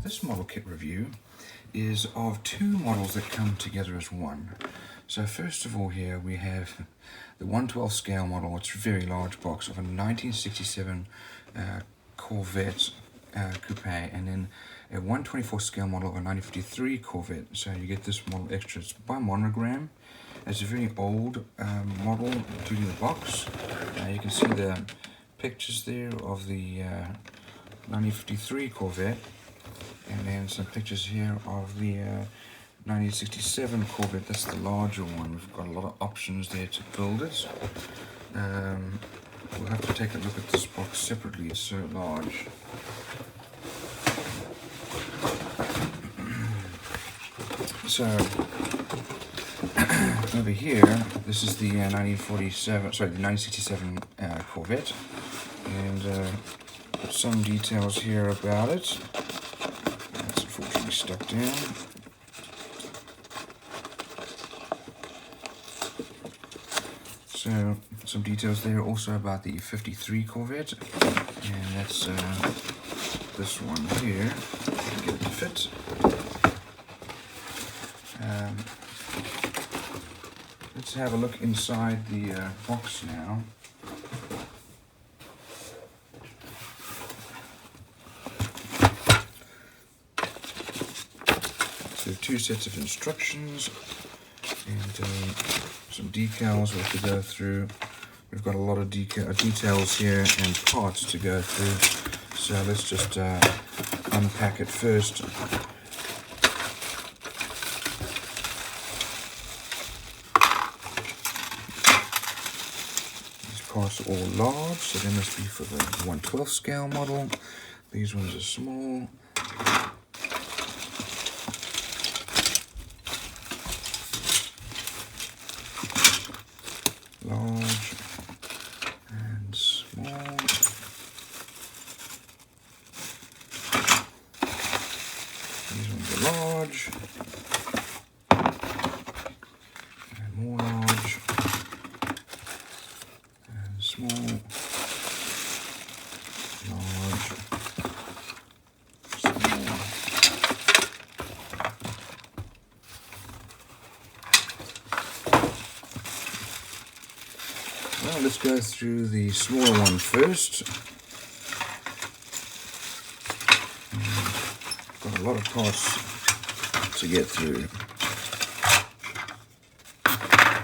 This model kit review is of two models that come together as one. So first of all here we have the 1/12 scale model. It's a very large box of a 1967 Corvette Coupe, and then a 1/24 scale model of a 1953 Corvette. So you get this model extra. It's by Monogram. It's a very old model, including the box. You can see the pictures there of the 1953 Corvette, and then some pictures here of the 1967 Corvette. That's the larger one. We've got a lot of options there to build it. We'll have to take a look at this box separately. It's so large. So over here, this is the 1967 Corvette, and some details here about it. That's unfortunately stuck down. So some details there also about the 53 Corvette, and that's this one here. Get it to fit. Let's have a look inside the box now. So two sets of instructions and some decals we have to go through. We've got a lot of details here and parts to go through. So let's just unpack it first. Parts are all large, so they must be for the 1/12 scale model. These ones are small. Large and small. These ones are large and more large. Small, large, small. Well, let's go through the smaller one first. Got a lot of parts to get through.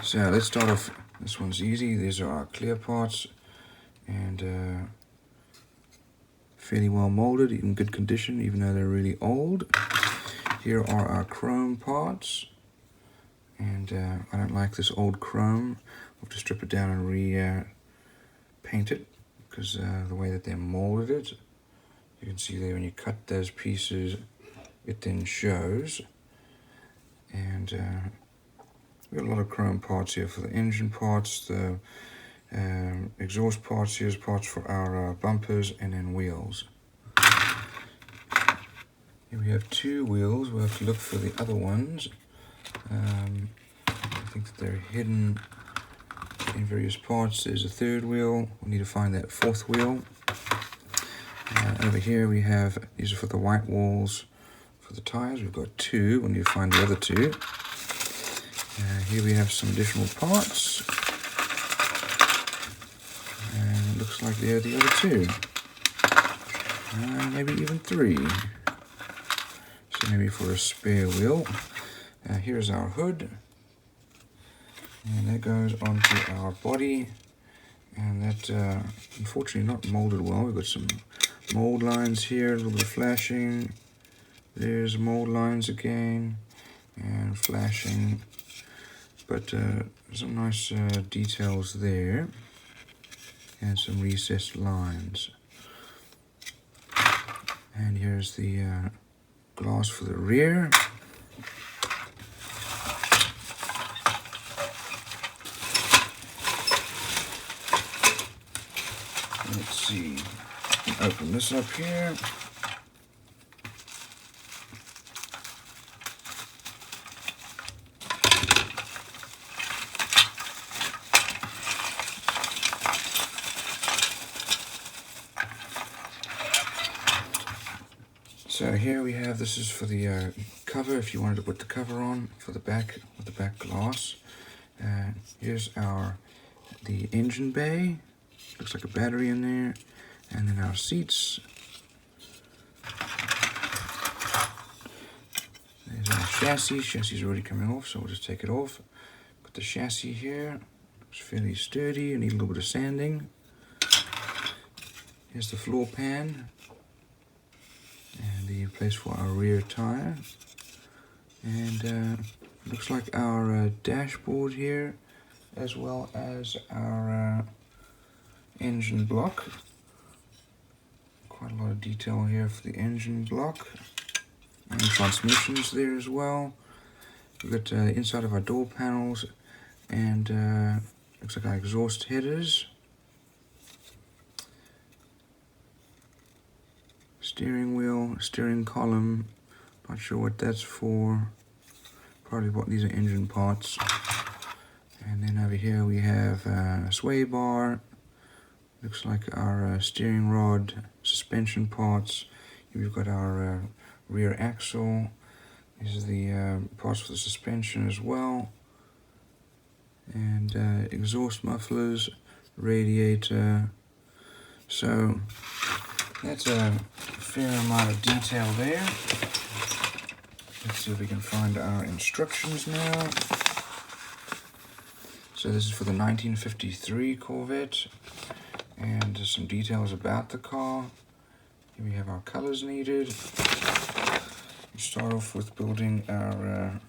So let's start off. This one's easy. These are our clear parts, and fairly well molded, in good condition, even though they're really old. Here are our chrome parts, and I don't like this old chrome. I'll have to strip it down and paint it, because the way that they molded it, you can see there when you cut those pieces, it then shows. And we've got a lot of chrome parts here for the engine parts, the exhaust parts. Here's parts for our bumpers, and then wheels. Here we have two wheels. We'll have to look for the other ones. I think that they're hidden in various parts. There's a third wheel. We need to find that fourth wheel. Over here we have, these are for the white walls for the tires. We've got two. We need to find the other two. Here we have some additional parts, and it looks like they're the other two, maybe even three, so maybe for a spare wheel. Here's our hood, and that goes onto our body, and that unfortunately not molded well. We've got some mold lines here, a little bit of flashing. There's mold lines again, and flashing. But some nice details there, and some recessed lines. And here's the glass for the rear. Let's see, open this up here. So here we have, this is for the cover, if you wanted to put the cover on for the back, with the back glass. Here's the engine bay, looks like a battery in there, and then our seats. There's our chassis. Chassis is already coming off, so we'll just take it off. Got the chassis here. It's fairly sturdy. I need a little bit of sanding. Here's the floor pan and the place for our rear tire. And looks like our dashboard here, as well as our engine block. Quite a lot of detail here for the engine block. And transmissions there as well. We've got inside of our door panels, and looks like our exhaust headers. Steering wheel, steering column, not sure what that's for. Probably what these are engine parts. And then over here we have a sway bar. Looks like our steering rod, suspension parts. Here we've got our rear axle. These are the parts for the suspension as well. And exhaust mufflers, radiator. So that's a fair amount of detail there. Let's see if we can find our instructions now. So this is for the 1953 Corvette, and there's some details about the car. Here we have our colors needed. We start off with building our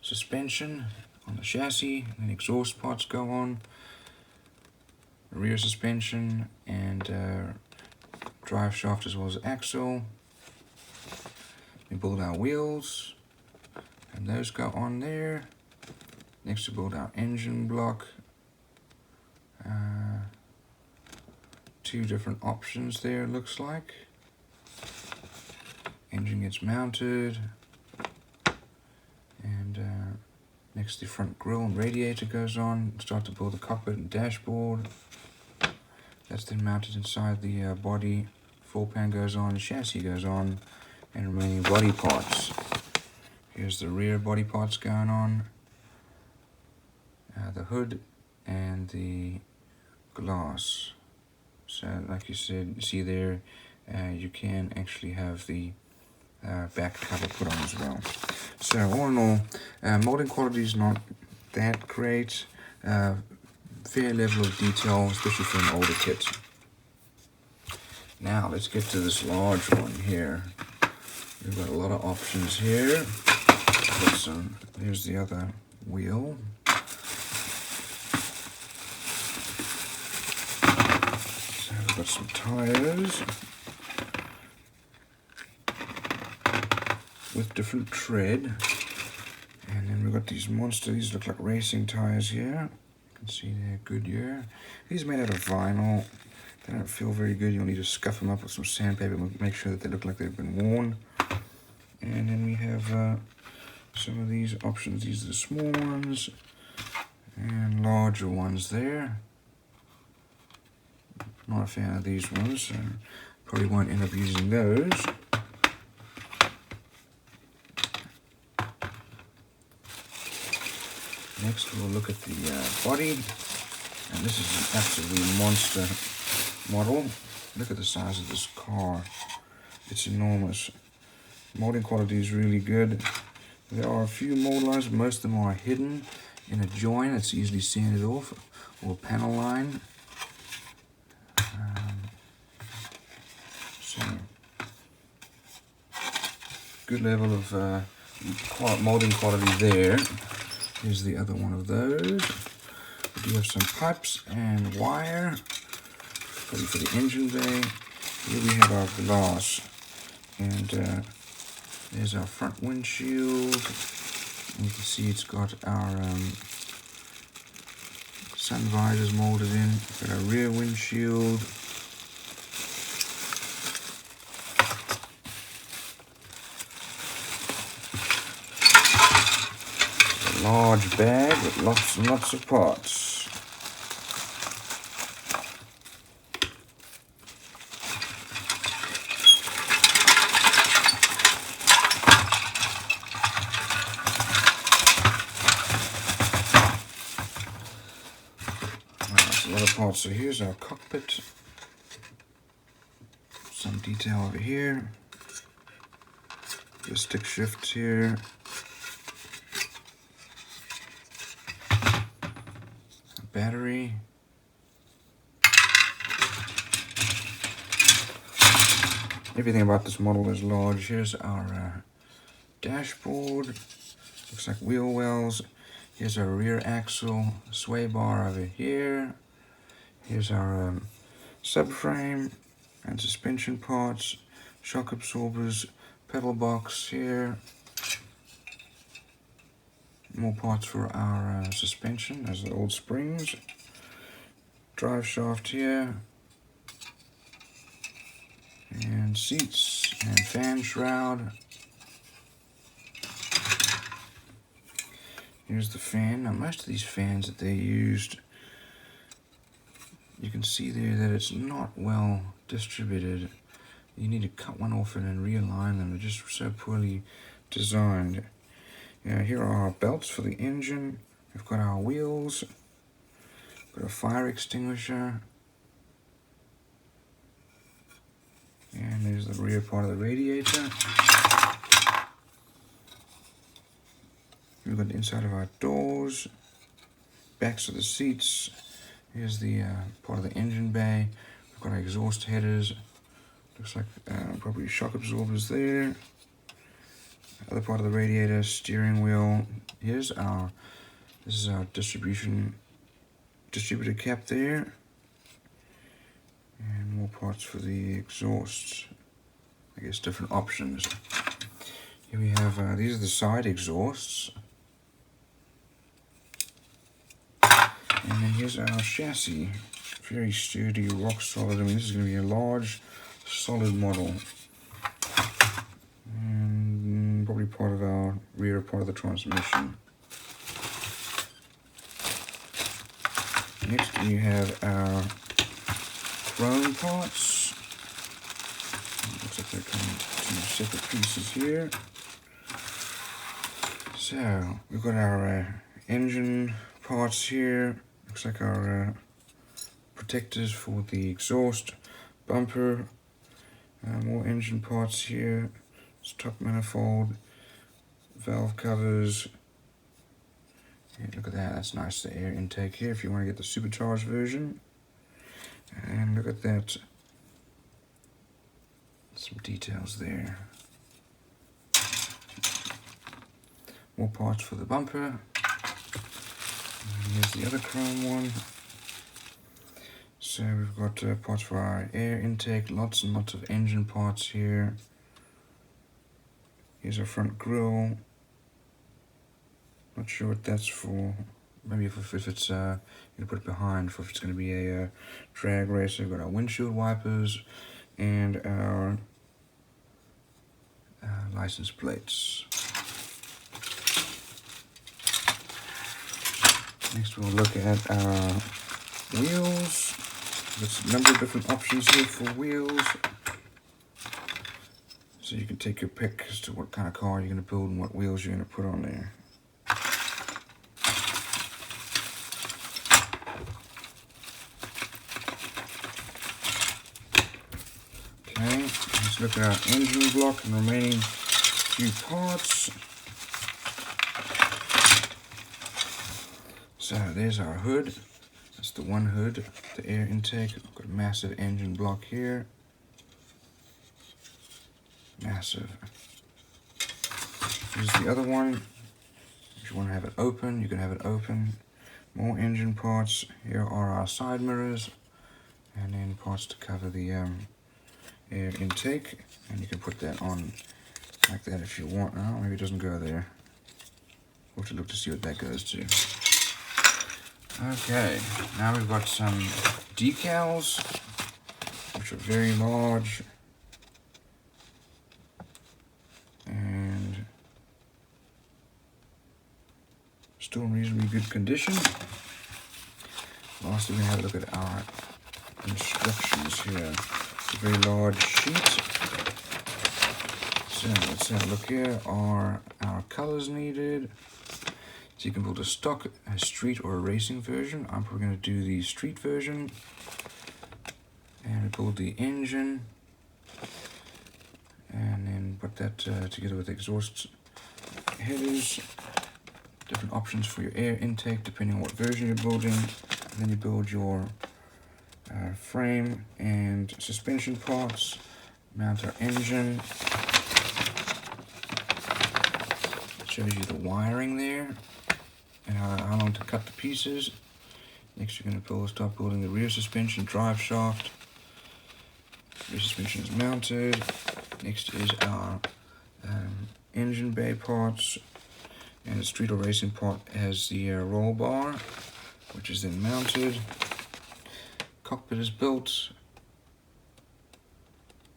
suspension on the chassis, and then exhaust parts go on, rear suspension, and drive shaft as well as axle. We build our wheels, and those go on there. Next we build our engine block. Two different options there, looks like. Engine gets mounted, and next the front grille and radiator goes on. Start to build the cockpit and dashboard. That's then mounted inside the body. Floor pan goes on, chassis goes on, and remaining body parts. Here's the rear body parts going on. The hood and the glass. So like you said, see there, you can actually have the back cover put on as well. So all in all, molding quality is not that great. Fair level of detail, especially for an older kit. Now let's get to this large one here. We've got a lot of options here. Here's the other wheel. So we've got some tires with different tread. And then we've got these monster, these look like racing tires here. You can see they're Goodyear. These are made out of vinyl. They don't feel very good. You'll need to scuff them up with some sandpaper and make sure that they look like they've been worn. And then we have some of these options. These are the small ones and larger ones there. Not a fan of these ones, so probably won't end up using those. Next we'll look at the body, and this is an absolutely monster model. Look at the size of this car. It's enormous. Molding quality is really good. There are a few mold lines, but most of them are hidden in a joint that's easily sanded off, or a panel line. So good level of molding quality there. Here's the other one of those. We do have some pipes and wire, probably for the engine bay. Here we have our glass, and there's our front windshield. And you can see it's got our sun visors molded in. We've got our rear windshield. A large bag with lots and lots of parts. That's a lot of parts. So here's our cockpit. Some detail over here. The stick shifts here. A battery. Everything about this model is large. Here's our dashboard. Looks like wheel wells. Here's our rear axle, sway bar over here. Here's our subframe and suspension parts, shock absorbers, pedal box here. More parts for our suspension, as the old springs. Drive shaft here. And seats and fan shroud. Here's the fan. Now most of these fans that they used, you can see there that it's not well distributed. You need to cut one off and then realign them. They're just so poorly designed. Here are our belts for the engine. We've got our wheels. Got a fire extinguisher. And there's the rear part of the radiator. We've got the inside of our doors, backs of the seats. Here's the part of the engine bay. We've got our exhaust headers. Looks like probably shock absorbers there. Other part of the radiator, steering wheel. This is our distributor cap there. And more parts for the exhausts. I guess different options. Here we have, these are the side exhausts. And then here's our chassis. Very sturdy, rock solid. I mean, this is going to be a large, solid model. And probably part of our rear part of the transmission. Next we have our chrome parts. Looks like they're coming in two separate pieces here. So we've got our engine parts here. Looks like our protectors for the exhaust, bumper. More engine parts here. Top manifold, valve covers. Yeah, look at that. That's nice. The air intake here. If you want to get the supercharged version. And look at that. Some details there. More parts for the bumper. And here's the other chrome one. So we've got parts for our air intake. Lots and lots of engine parts here. Here's our front grille. Not sure what that's for. Maybe if it's you can put it behind, if it's going to be a drag race. We've got our windshield wipers and our license plates. Next we'll look at our wheels. There's a number of different options here for wheels. So you can take your pick as to what kind of car you're going to build and what wheels you're going to put on there. Okay, let's look at our engine block and remaining few parts. So there's our hood. That's the one hood, the air intake. We've got a massive engine block here. Massive. Here's the other one. If you want to have it open, you can have it open. More engine parts. Here are our side mirrors. And then parts to cover the air intake. And you can put that on like that if you want. Oh, maybe it doesn't go there. We'll have to look to see what that goes to. Okay, now we've got some decals, which are very large. And still in reasonably good condition. Lastly, we have a look at our instructions here. It's a very large sheet. So let's have a look here. Are our colors needed? So you can build a stock, a street, or a racing version. I'm probably going to do the street version. And build the engine. And then put that together with exhaust headers. Different options for your air intake depending on what version you're building. And then you build your frame and suspension parts. Mount our engine. It shows you the wiring there and how long to cut the pieces. Next you're going to start building the rear suspension drive shaft. Rear suspension is mounted. Next is our engine bay parts, and the street or racing part has the roll bar, which is then mounted. Cockpit is built.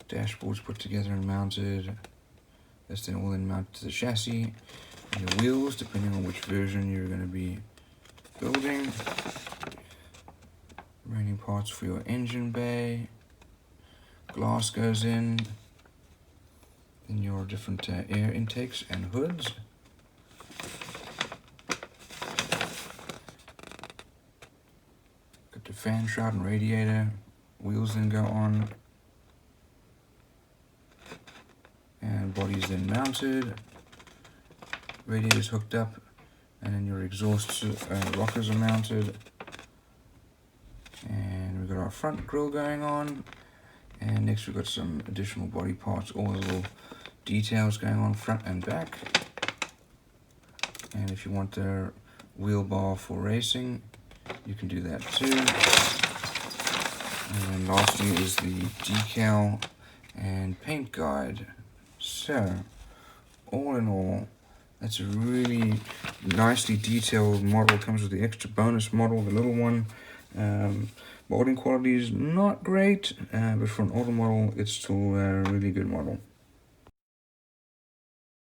Dashboard's put together and mounted. That's then all then mounted to the chassis. And your wheels, depending on which version you're going to be building. Remaining parts for your engine bay. Glass goes in. Then your different air intakes and hoods. Got the fan shroud and radiator. Wheels then go on. And body's then mounted. Radiator's hooked up. And then your exhaust rockers are mounted. And we've got our front grille going on. And next we've got some additional body parts, all the little details going on front and back. And if you want the wheel bar for racing, you can do that too. And then lastly is the decal and paint guide. So, all in all, that's a really nicely detailed model. It comes with the extra bonus model, the little one. Molding quality is not great, but for an older model, it's still a really good model.